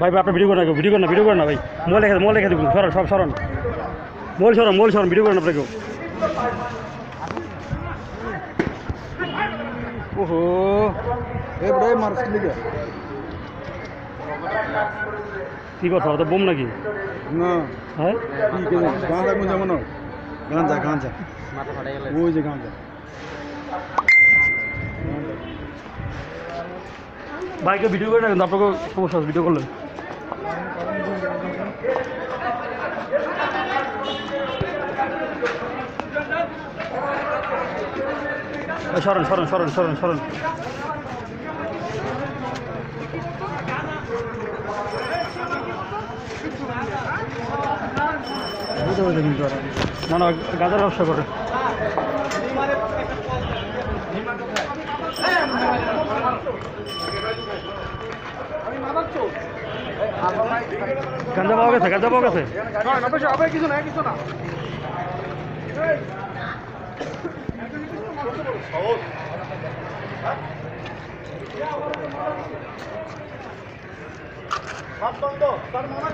ভাই ভাই আপনার ভিডিও করেন না, ভিডিও করেন না ভাই। মোল লেখা দেবেন, সরন সব সরন, মোল সরন, ভিডিও করেন আপনাকেও। ওহো এ বড় মারছ লিগে কি কথা, ওটা বোম নাকি? না হ্যাঁ কি কে গাঁজা কোন যেমন গাঁজা মাথা ফাটাই গেল। ওই যে গাঁজা ভাইকে ভিডিও করে না, কিন্তু আপনাকে সমস্যা আছে ভিডিও করলেন। সরেন সরেন সরেন সরেন সরেন। না না, গাঁজার ব্যবসা করে। গাঁজা পাওয়া গেছে, গাঁজা পাওয়া গেছে। কিছু না কিছু না সব বন্ধ তার মামা